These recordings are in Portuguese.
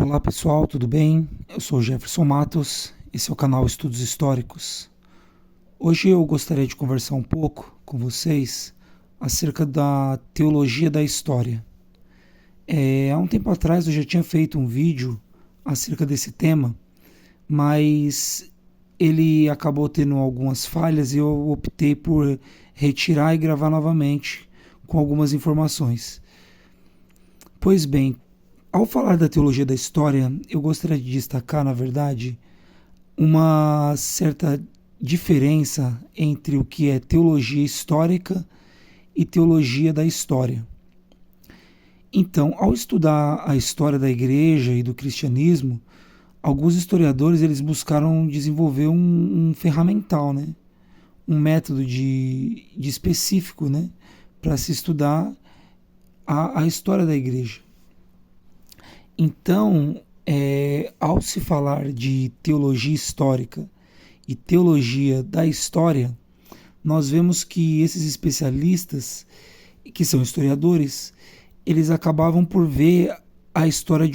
Olá pessoal, tudo bem? Eu sou Jefferson Matos, esse é o canal Estudos Históricos. Hoje eu gostaria de conversar um pouco com vocês acerca da teologia da história. Há um tempo atrás eu já tinha feito um vídeo acerca desse tema, mas ele acabou tendo algumas falhas e eu optei por retirar e gravar novamente com algumas informações. Pois bem, ao falar da teologia da história, eu gostaria de destacar, na verdade, uma certa diferença entre o que é teologia histórica e teologia da história. Então, ao estudar a história da igreja e do cristianismo, alguns historiadores eles buscaram desenvolver um ferramental, né? Um método de específico, né? Para se estudar a história da igreja. Então, ao se falar de teologia histórica e teologia da história, nós vemos que esses especialistas, que são historiadores, eles acabavam por ver a história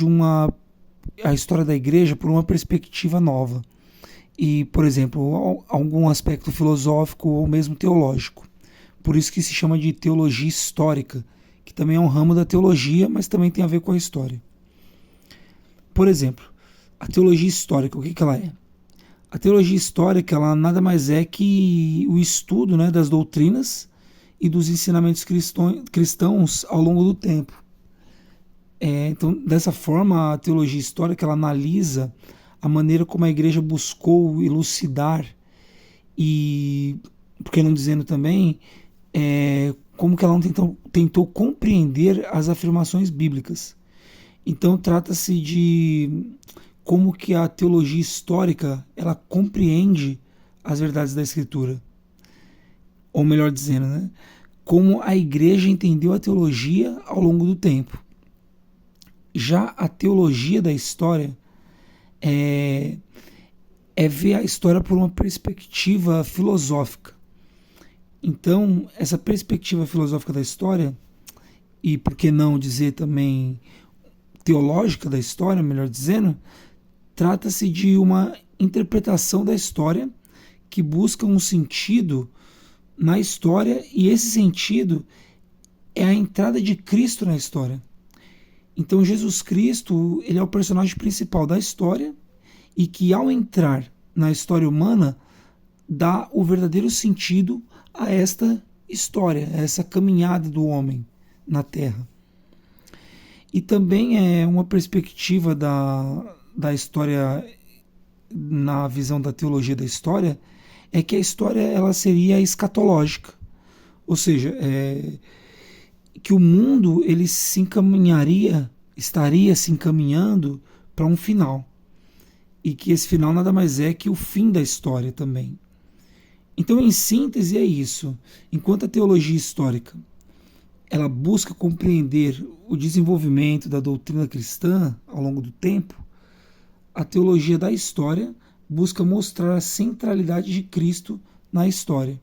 da igreja por uma perspectiva nova. E, por exemplo, algum aspecto filosófico ou mesmo teológico. Por isso que se chama de teologia histórica, que também é um ramo da teologia, mas também tem a ver com a história. Por exemplo, a teologia histórica, o que ela é? A teologia histórica ela nada mais é que o estudo, né, das doutrinas e dos ensinamentos cristãos ao longo do tempo. Então, dessa forma, a teologia histórica ela analisa a maneira como a igreja buscou elucidar e, por que não dizendo também, como que ela não tentou compreender as afirmações bíblicas. Então trata-se de como que a teologia histórica ela compreende as verdades da Escritura. Ou melhor dizendo, né? Como a igreja entendeu a teologia ao longo do tempo. Já a teologia da história é ver a história por uma perspectiva filosófica. Então, essa perspectiva filosófica da história, e por que não dizer também teológica da história, melhor dizendo, trata-se de uma interpretação da história que busca um sentido na história e esse sentido é a entrada de Cristo na história. Então Jesus Cristo, ele é o personagem principal da história e que ao entrar na história humana dá o verdadeiro sentido a esta história, a essa caminhada do homem na Terra. E também é uma perspectiva da história, na visão da teologia da história, é que a história ela seria escatológica. Ou seja, que o mundo ele estaria se encaminhando para um final. E que esse final nada mais é que o fim da história também. Então, em síntese, é isso. Enquanto a teologia histórica ela busca compreender o desenvolvimento da doutrina cristã ao longo do tempo, a teologia da história busca mostrar a centralidade de Cristo na história.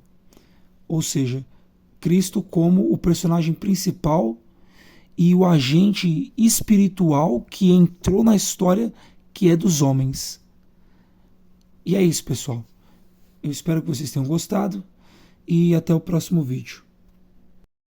Ou seja, Cristo como o personagem principal e o agente espiritual que entrou na história que é dos homens. E é isso, pessoal. Eu espero que vocês tenham gostado e até o próximo vídeo.